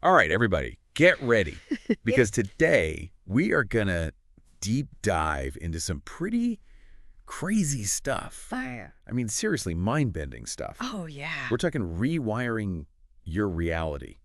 All right, everybody, get ready. Because today we are going to deep dive into some pretty crazy stuff. Fire. I mean, seriously, mind-bending stuff. Oh, yeah. We're talking rewiring your reality.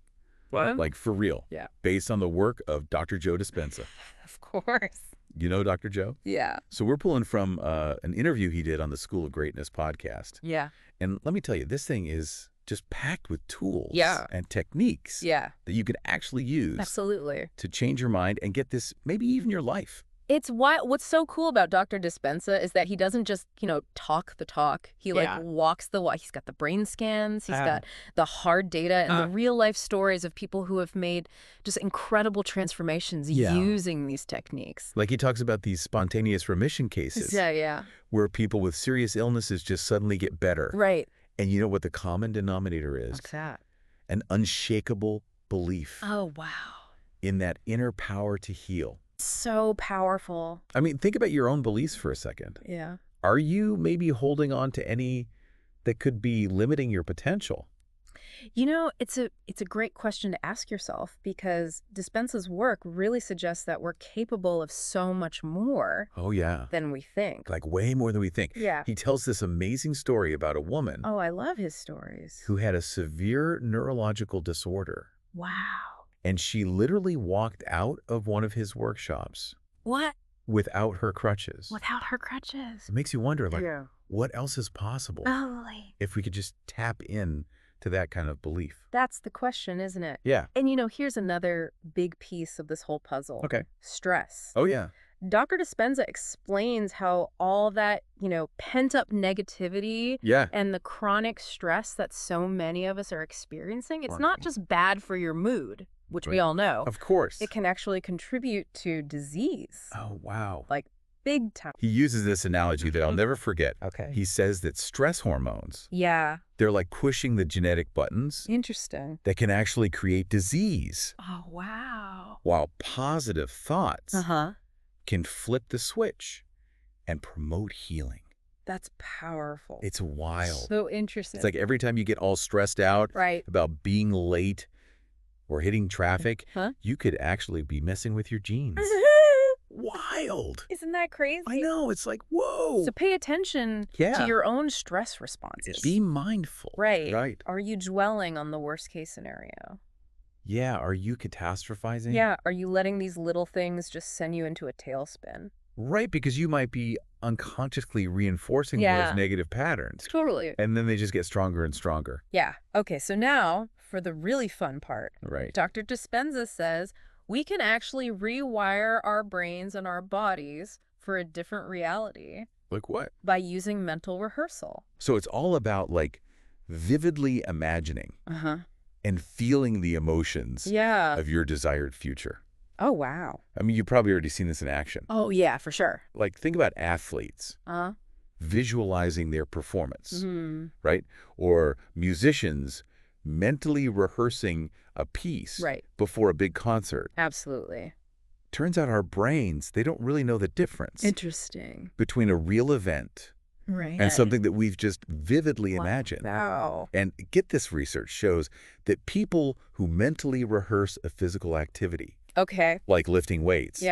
What? Like, for real. Yeah. Based on the work of Dr. Joe Dispenza. Of course. You know Dr. Joe? Yeah. So we're pulling from an interview he did on the School of Greatness podcast. Yeah. And let me tell you, this thing is just packed with tools and techniques Yeah. that you could actually use Absolutely. to change your mind and get this, maybe even your life. It's what's so cool about Dr. Dispenza is that he doesn't just, talk the talk. He walks the walk. He's got the brain scans. He's got the hard data and the real life stories of people who have made just incredible transformations using these techniques. Like he talks about these spontaneous remission cases. Yeah. Where people with serious illnesses just suddenly get better. Right. And you know what the common denominator is? What's that? An unshakable belief. Oh, wow. In that inner power to heal. So powerful. I mean, think about your own beliefs for a second. Yeah. Are you maybe holding on to any that could be limiting your potential? It's a great question to ask yourself because Dispenza's work really suggests that we're capable of so much more than we think. Like way more than we think. Yeah. He tells this amazing story about a woman Oh, I love his stories. who had a severe neurological disorder. Wow. And she literally walked out of one of his workshops. What? Without her crutches. Without her crutches. It makes you wonder, what else is possible Totally. if we could just tap in to that kind of belief? That's the question, isn't it? Yeah. And here's another big piece of this whole puzzle. Okay. Stress. Oh, yeah. Dr. Dispenza explains how all that, pent-up negativity and the chronic stress that so many of us are experiencing, it's not just bad for your mood, which we all know. Of course. It can actually contribute to disease. Oh, wow. Like big time. He uses this analogy that I'll never forget. Okay. He says that stress hormones, Yeah. they're like pushing the genetic buttons Interesting. that can actually create disease, Oh, wow. while positive thoughts Uh-huh. can flip the switch and promote healing. That's powerful. It's wild. So interesting. It's like every time you get all stressed out about being late or hitting traffic, you could actually be messing with your genes. Wild. Isn't that crazy? I know. It's like, whoa. So pay attention to your own stress responses. Be mindful. Right. Are you dwelling on the worst case scenario? Yeah. Are you catastrophizing? Yeah. Are you letting these little things just send you into a tailspin? Right, because you might be unconsciously reinforcing those negative patterns. Totally. And then they just get stronger and stronger. Yeah. Okay, so now for the really fun part. Right. Dr. Dispenza says we can actually rewire our brains and our bodies for a different reality. Like what? By using mental rehearsal. So it's all about vividly imagining and feeling the emotions of your desired future. Oh, wow. I mean, you've probably already seen this in action. Oh, yeah, for sure. Like, think about athletes visualizing their performance, right? Or musicians mentally rehearsing a piece before a big concert. Absolutely. Turns out our brains, they don't really know the difference. Interesting. Between a real event and something that we've just vividly imagined. Wow. And get this, research shows that people who mentally rehearse a physical activity, like lifting weights,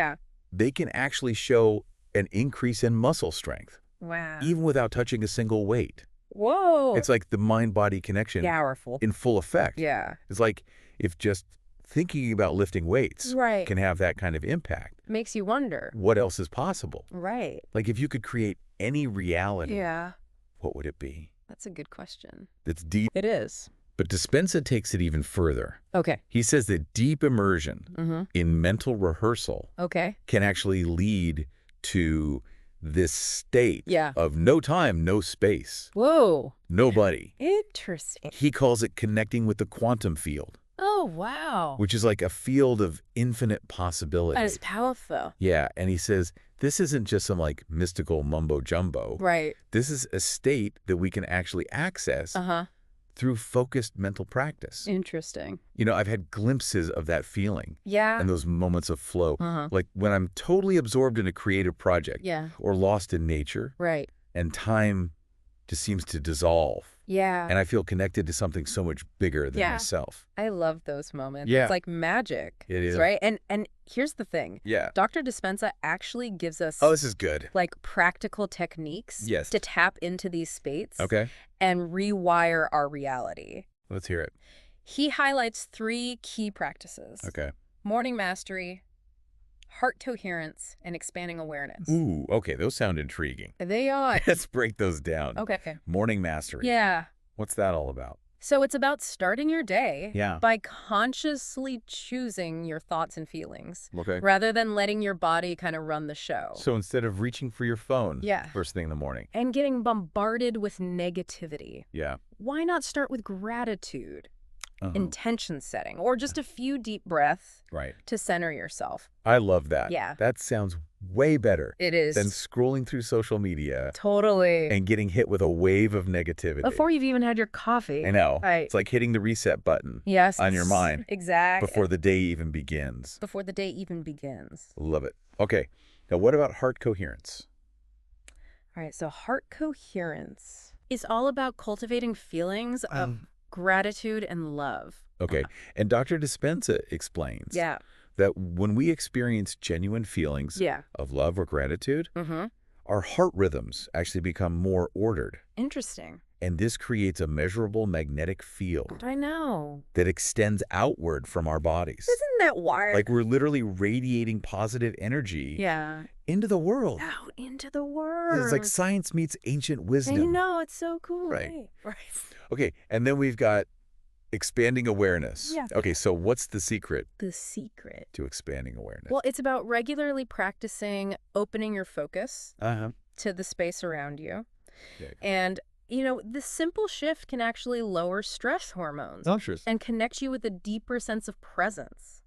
they can actually show an increase in muscle strength. Wow. Even without touching a single weight. Whoa. It's like the mind-body connection powerful. In full effect. Yeah. It's like if just thinking about lifting weights can have that kind of impact. Makes you wonder. What else is possible? Right. Like if you could create any reality, what would it be? That's a good question. It's deep. It is. But Dispenza takes it even further. Okay. He says that deep immersion in mental rehearsal can actually lead to this state of no time, no space. Whoa. Nobody. Interesting. He calls it connecting with the quantum field. Oh, wow. Which is like a field of infinite possibility. That is powerful. Yeah, and he says this isn't just some mystical mumbo jumbo. Right. This is a state that we can actually access through focused mental practice. Interesting. I've had glimpses of that feeling. Yeah. And those moments of flow. Like when I'm totally absorbed in a creative project. Yeah. Or lost in nature. Right. And time just seems to dissolve. Yeah. And I feel connected to something so much bigger than myself. I love those moments. Yeah. It's like magic. It is. Right? And here's the thing. Yeah. Dr. Dispenza actually gives us this is good. like practical techniques to tap into these states and rewire our reality. Let's hear it. He highlights 3 key practices. Okay. Morning mastery, heart coherence, and expanding awareness. Ooh, okay. Those sound intriguing. They are. Let's break those down. Okay. Morning mastery. Yeah. What's that all about? So it's about starting your day Yeah. by consciously choosing your thoughts and feelings Okay. rather than letting your body kind of run the show. So instead of reaching for your phone Yeah. first thing in the morning. And getting bombarded with negativity. Yeah. Why not start with gratitude, intention setting, or just a few deep breaths to center yourself? I love that. Yeah. That sounds way better It is. than scrolling through social media Totally. and getting hit with a wave of negativity. Before you've even had your coffee. I know. Right. It's like hitting the reset button on your mind. Exactly. Before the day even begins. Before the day even begins. Love it. Okay. Now, what about heart coherence? All right. So heart coherence is all about cultivating feelings of gratitude and love. Okay. And Dr. Dispenza explains that when we experience genuine feelings of love or gratitude, our heart rhythms actually become more ordered. Interesting. And this creates a measurable magnetic field. I know. That extends outward from our bodies. Isn't that wild? Like we're literally radiating positive energy into the world. Out into the world. It's like science meets ancient wisdom. I know. It's so cool. Right. Right. Okay. And then we've got expanding awareness. Yeah. Okay. So what's the secret? The secret to expanding awareness? Well, it's about regularly practicing opening your focus to the space around you. Okay. And the simple shift can actually lower stress hormones and connect you with a deeper sense of presence.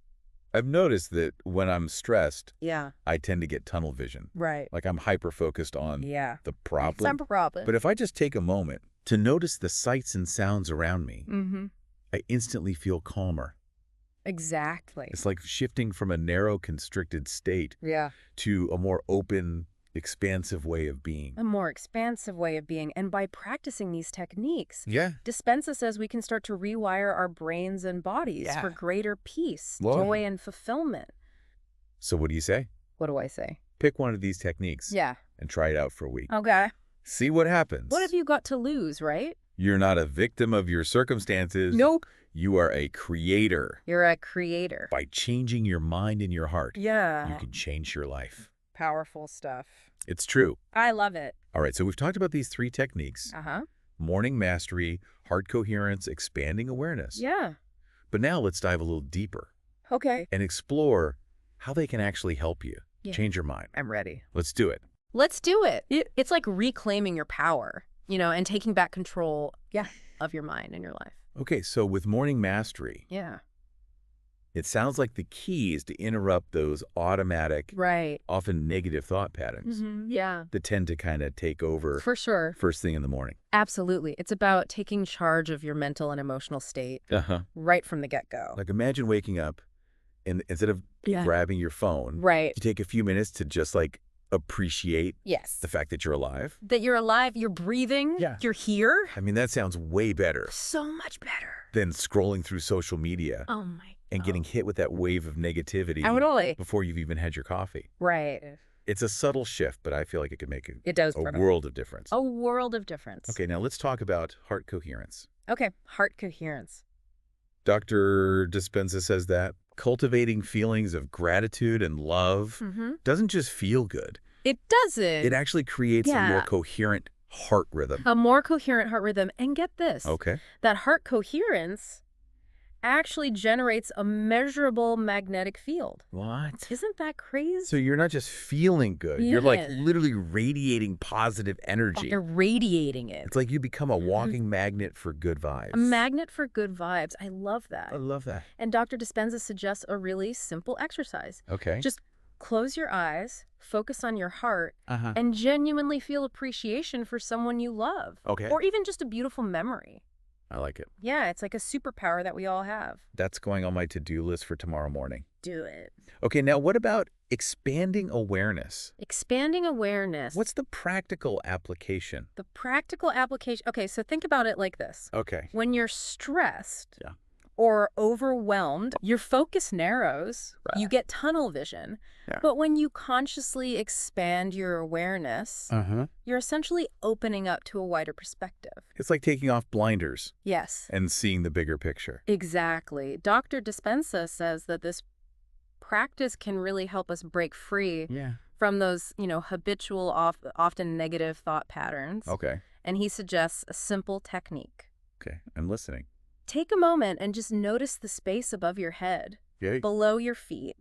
I've noticed that when I'm stressed, Yeah. I tend to get tunnel vision. Right. Like I'm hyper-focused on the problem. Some problem. But if I just take a moment to notice the sights and sounds around me, I instantly feel calmer. Exactly. It's like shifting from a narrow, constricted state to a more open, expansive way of being. A more expansive way of being. And by practicing these techniques, Yeah. Dispenza says we can start to rewire our brains and bodies for greater peace, joy, and fulfillment. So what do you say? What do I say? Pick one of these techniques and try it out for a week. Okay. See what happens. What have you got to lose, right? You're not a victim of your circumstances. Nope. You are a creator. You're a creator. By changing your mind and your heart, you can change your life. Powerful stuff. It's true. I love it. All right, so we've talked about these 3 techniques. Morning mastery, heart coherence, expanding awareness. Yeah. But now let's dive a little deeper. Okay. And explore how they can actually help you change your mind. I'm ready. Let's do it. Let's do it. It's like reclaiming your power, and taking back control of your mind and your life. Okay, so with morning mastery, it sounds like the key is to interrupt those automatic, often negative thought patterns that tend to kind of take over for sure first thing in the morning. Absolutely. It's about taking charge of your mental and emotional state right from the get-go. Like imagine waking up and instead of grabbing your phone, you take a few minutes to just like appreciate the fact that you're alive. That you're alive, you're breathing, you're here. I mean, that sounds way better. So much better. Than scrolling through social media. Oh my. And getting hit with that wave of negativity before you've even had your coffee. Right. It's a subtle shift, but I feel like it could make a world of difference. A world of difference. Okay, now let's talk about heart coherence. Okay, heart coherence. Dr. Dispenza says that cultivating feelings of gratitude and love doesn't just feel good. It doesn't. It actually creates a more coherent heart rhythm. A more coherent heart rhythm. And get this. Okay. That heart coherence actually generates a measurable magnetic field. What? Isn't that crazy? So you're not just feeling good. You're like literally radiating positive energy. You're radiating it. It's like you become a walking magnet for good vibes. A magnet for good vibes. I love that. I love that. And Dr. Dispenza suggests a really simple exercise. Okay. Just close your eyes, focus on your heart, and genuinely feel appreciation for someone you love. Okay. Or even just a beautiful memory. I like it. Yeah, it's like a superpower that we all have. That's going on my to-do list for tomorrow morning. Do it. Okay, now what about expanding awareness? Expanding awareness. What's the practical application? The practical application. Okay, so think about it like this. Okay. When you're stressed or overwhelmed, your focus narrows. Right. You get tunnel vision. Yeah. But when you consciously expand your awareness, you're essentially opening up to a wider perspective. It's like taking off blinders. Yes. And seeing the bigger picture. Exactly. Dr. Dispenza says that this practice can really help us break free from those, habitual, often negative thought patterns. Okay. And he suggests a simple technique. Okay, I'm listening. Take a moment and just notice the space above your head, below your feet,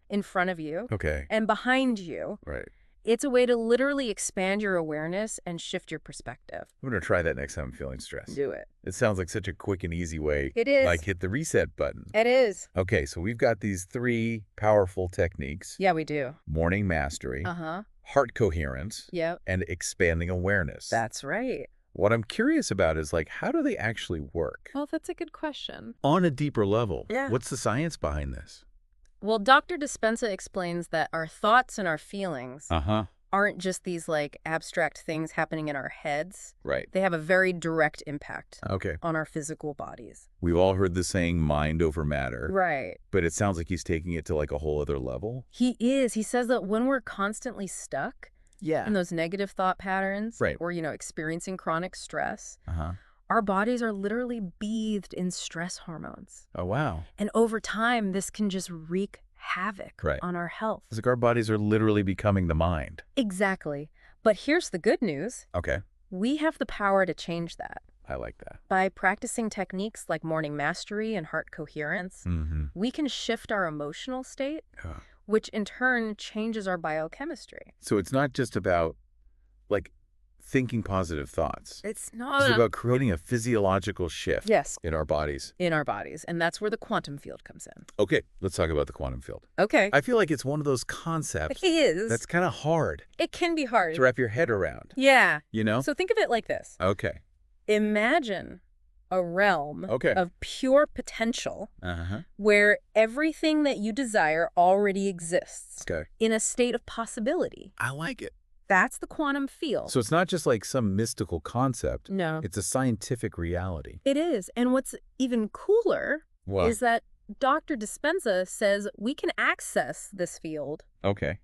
in front of you, and behind you. Right. It's a way to literally expand your awareness and shift your perspective. I'm going to try that next time I'm feeling stressed. Do it. It sounds like such a quick and easy way. It is. Like hit the reset button. It is. Okay, so we've got these 3 powerful techniques. Yeah, we do. Morning mastery, heart coherence, and expanding awareness. That's right. What I'm curious about is, like, how do they actually work? Well, that's a good question. On a deeper level, what's the science behind this? Well, Dr. Dispenza explains that our thoughts and our feelings aren't just these, like, abstract things happening in our heads. Right. They have a very direct impact on our physical bodies. We've all heard the saying, mind over matter. Right. But it sounds like he's taking it to, like, a whole other level. He is. He says that when we're constantly stuck in those negative thought patterns, or, experiencing chronic stress, our bodies are literally bathed in stress hormones. Oh, wow. And over time, this can just wreak havoc on our health. It's like our bodies are literally becoming the mind. Exactly. But here's the good news. Okay. We have the power to change that. I like that. By practicing techniques like morning mastery and heart coherence, we can shift our emotional state, which in turn changes our biochemistry. So it's not just about, like, thinking positive thoughts. It's not. It's about creating a physiological shift in our bodies. In our bodies. And that's where the quantum field comes in. Okay, let's talk about the quantum field. Okay. I feel like it's one of those concepts. It is. That's kind of hard. It can be hard. To wrap your head around. Yeah. You know? So think of it like this. Okay. Imagine a realm of pure potential where everything that you desire already exists in a state of possibility. I like it. That's the quantum field. So it's not just like some mystical concept. No. It's a scientific reality. It is. And what's even cooler is that Dr. Dispenza says we can access this field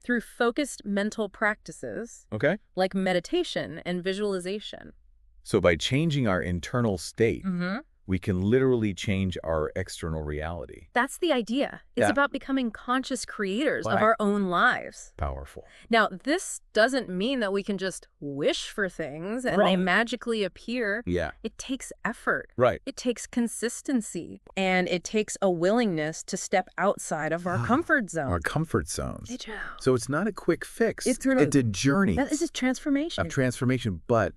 through focused mental practices like meditation and visualization. So by changing our internal state, we can literally change our external reality. That's the idea. It's about becoming conscious creators of our own lives. Powerful. Now, this doesn't mean that we can just wish for things and they magically appear. Yeah. It takes effort. Right. It takes consistency. And it takes a willingness to step outside of our comfort zone. Our comfort zones. They do. So it's not a quick fix. It's a journey. That is a transformation. A transformation, but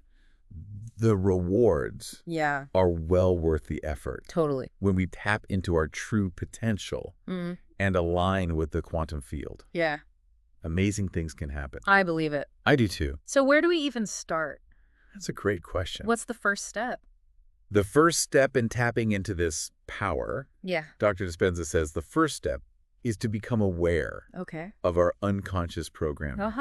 the rewards are well worth the effort. Totally. When we tap into our true potential and align with the quantum field. Yeah. Amazing things can happen. I believe it. I do too. So where do we even start? That's a great question. What's the first step? The first step in tapping into this power, Dr. Dispenza says the first step is to become aware of our unconscious programming.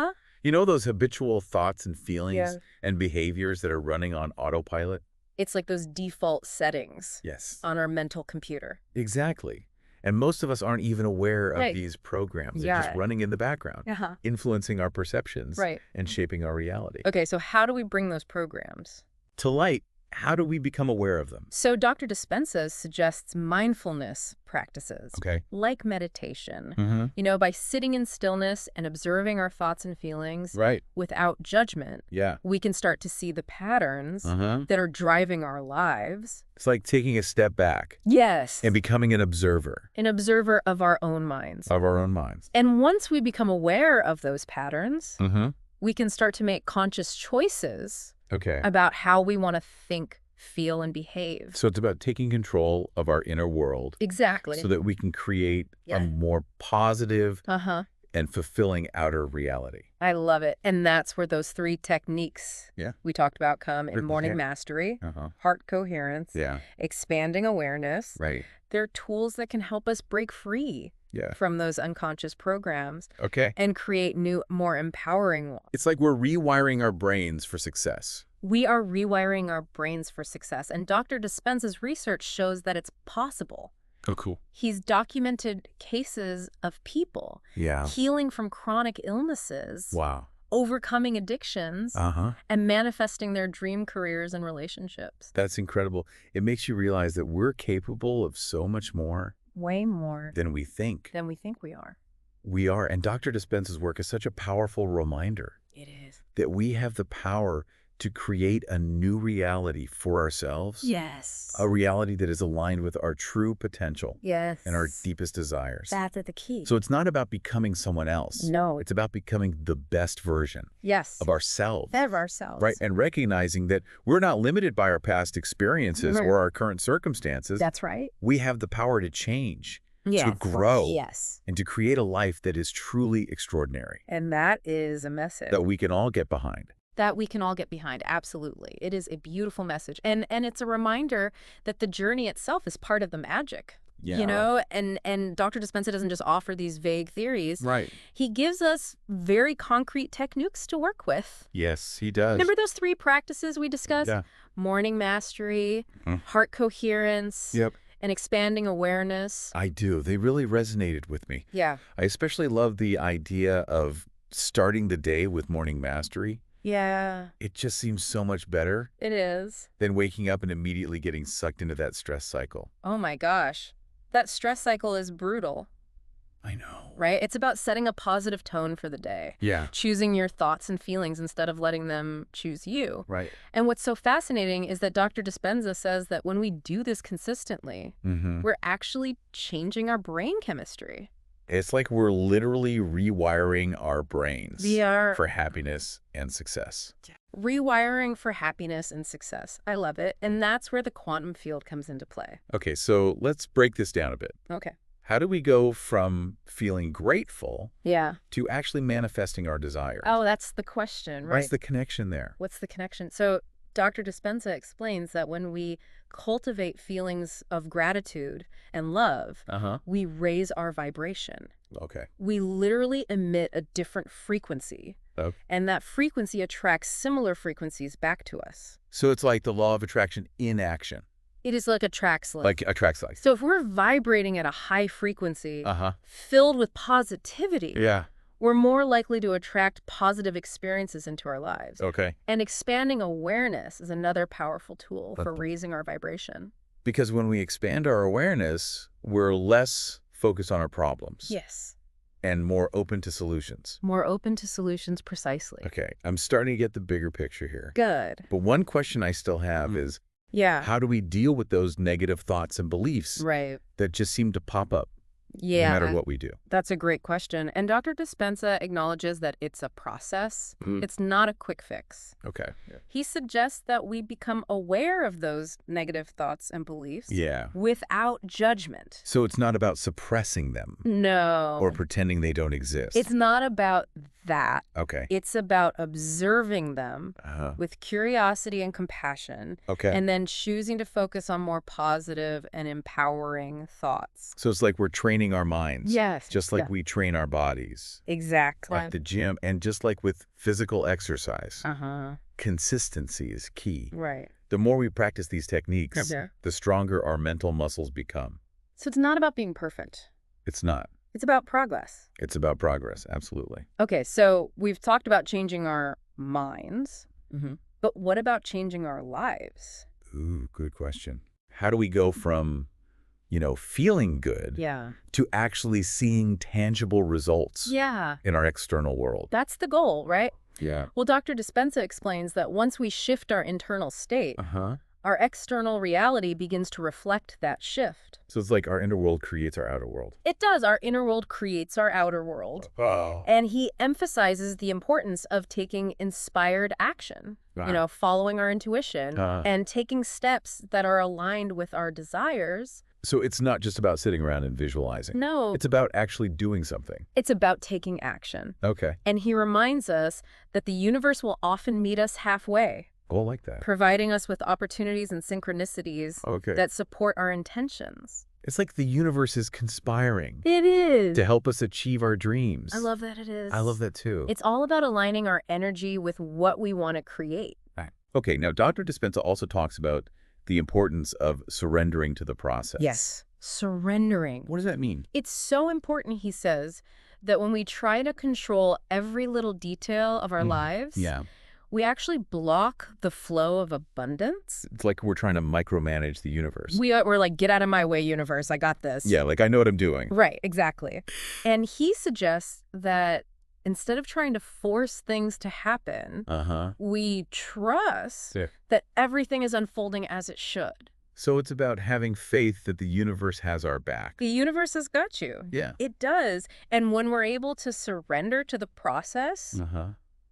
You know those habitual thoughts and feelings and behaviors that are running on autopilot? It's like those default settings on our mental computer. Exactly. And most of us aren't even aware of these programs. They're just running in the background, influencing our perceptions and shaping our reality. Okay, so how do we bring those programs to light? How do we become aware of them? So Dr. Dispenza suggests mindfulness practices, like meditation, by sitting in stillness and observing our thoughts and feelings without judgment. We can start to see the patterns that are driving our lives. It's like taking a step back. Yes. And becoming an observer. An observer of our own minds. Of our own minds. And once we become aware of those patterns, we can start to make conscious choices about how we want to think, feel, and behave. So it's about taking control of our inner world. Exactly. So that we can create a more positive, and fulfilling outer reality. I love it. And that's where those 3 techniques we talked about come in morning mastery, heart coherence, expanding awareness. Right. They're tools that can help us break free from those unconscious programs and create new, more empowering ones. It's like we're rewiring our brains for success. We are rewiring our brains for success. And Dr. Dispenza's research shows that it's possible. Oh, cool. He's documented cases of people healing from chronic illnesses, overcoming addictions, and manifesting their dream careers and relationships. That's incredible. It makes you realize that we're capable of so much more. Way more. Than we think. Than we think we are. We are. And Dr. Dispenza's work is such a powerful reminder. It is. That we have the power to create a new reality for ourselves. Yes. A reality that is aligned with our true potential. Yes. And our deepest desires. That's the key. So it's not about becoming someone else. No. It's about becoming the best version. Of ourselves. Of ourselves. Right. And recognizing that we're not limited by our past experiences or our current circumstances. That's right. We have the power to change. To grow. And to create a life that is truly extraordinary. And that is a message. That we can all get behind. That we can all get behind. Absolutely. It is a beautiful message. And it's a reminder that the journey itself is part of the magic. You know, and Dr. Dispenza doesn't just offer these vague theories. Right. He gives us very concrete techniques to work with. Yes, he does. Remember those 3 practices we discussed? Morning mastery, heart coherence, and expanding awareness. I do. They really resonated with me. I especially love the idea of starting the day with morning mastery. It just seems so much better. It is. Than waking up and immediately getting sucked into that stress cycle. Oh my gosh. That stress cycle is brutal. I know. Right? It's about setting a positive tone for the day. Choosing your thoughts and feelings instead of letting them choose you. Right. And what's so fascinating is that Dr. Dispenza says that when we do this consistently, we're actually changing our brain chemistry. It's like we're literally rewiring our brains We are for happiness and success. Rewiring for happiness and success. I love it. And that's where the quantum field comes into play. Okay, so let's break this down a bit. Okay. How do we go from feeling grateful Yeah. to actually manifesting our desires? Oh, that's the question, right? What's the connection there? What's the connection? So Dr. Dispenza explains that when we cultivate feelings of gratitude and love, we raise our vibration. Okay. We literally emit a different frequency. Okay. And that frequency attracts similar frequencies back to us. So it's like the law of attraction in action. It is like a track slide. Like a track slide. So if we're vibrating at a high frequency, filled with positivity, we're more likely to attract positive experiences into our lives. Okay. And expanding awareness is another powerful tool for raising our vibration. Because when we expand our awareness, we're less focused on our problems. Yes. And more open to solutions. More open to solutions, precisely. Okay. I'm starting to get the bigger picture here. Good. But one question I still have is, how do we deal with those negative thoughts and beliefs that just seem to pop up? No matter what we do. That's a great question. And Dr. Dispenza acknowledges that it's a process. It's not a quick fix. Okay. He suggests that we become aware of those negative thoughts and beliefs without judgment. So it's not about suppressing them. No. Or pretending they don't exist. It's not about that. Okay. It's about observing them with curiosity and compassion. Okay. And then choosing to focus on more positive and empowering thoughts. So it's like we're training our minds. Yes. Just like we train our bodies. Exactly. At the gym. And just like with physical exercise. Consistency is key. Right. The more we practice these techniques, the stronger our mental muscles become. So it's not about being perfect. It's not. It's about progress. It's about progress, absolutely. Okay, so we've talked about changing our minds, but what about changing our lives? Ooh, good question. How do we go from, feeling good to actually seeing tangible results in our external world? That's the goal, right? Yeah. Well, Dr. Dispenza explains that once we shift our internal state, our external reality begins to reflect that shift. So it's like our inner world creates our outer world. It does. Our inner world creates our outer world. Wow. And he emphasizes the importance of taking inspired action, following our intuition and taking steps that are aligned with our desires. So it's not just about sitting around and visualizing. No. It's about actually doing something. It's about taking action. Okay. And he reminds us that the universe will often meet us halfway. Oh, I like that. Providing us with opportunities and synchronicities that support our intentions. It's like the universe is conspiring. It is. To help us achieve our dreams. I love that it is. I love that too. It's all about aligning our energy with what we want to create. Right. Okay, now Dr. Dispenza also talks about the importance of surrendering to the process. Yes. Surrendering. What does that mean? It's so important, he says, that when we try to control every little detail of our lives, we actually block the flow of abundance. It's like we're trying to micromanage the universe. We're like, get out of my way, universe. I got this. Yeah, like I know what I'm doing. Right, exactly. And he suggests that instead of trying to force things to happen, we trust that everything is unfolding as it should. So it's about having faith that the universe has our back. The universe has got you. Yeah. It does. And when we're able to surrender to the process,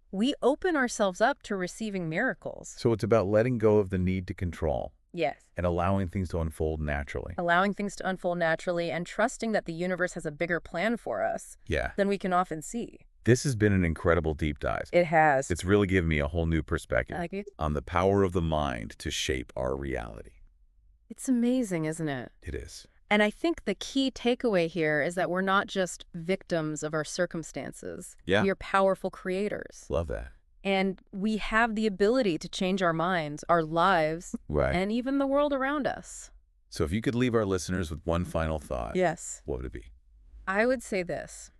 we open ourselves up to receiving miracles. So it's about letting go of the need to control. Yes. And allowing things to unfold naturally. Allowing things to unfold naturally and trusting that the universe has a bigger plan for us than we can often see. This has been an incredible deep dive. It has. It's really given me a whole new perspective on the power of the mind to shape our reality. It's amazing, isn't it? It is. And I think the key takeaway here is that we're not just victims of our circumstances. Yeah. We are powerful creators. Love that. And we have the ability to change our minds, our lives, and even the world around us. So if you could leave our listeners with one final thought, what would it be? I would say this.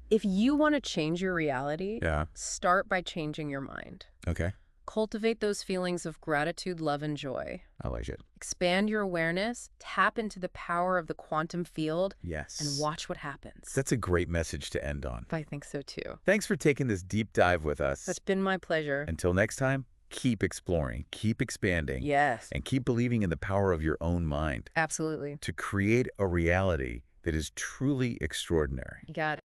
If you want to change your reality, start by changing your mind. Okay. Cultivate those feelings of gratitude, love, and joy. I like it. Expand your awareness, tap into the power of the quantum field, and watch what happens. That's a great message to end on. I think so too. Thanks for taking this deep dive with us. It's been my pleasure. Until next time, keep exploring, keep expanding, and keep believing in the power of your own mind. Absolutely. To create a reality that is truly extraordinary. You got it.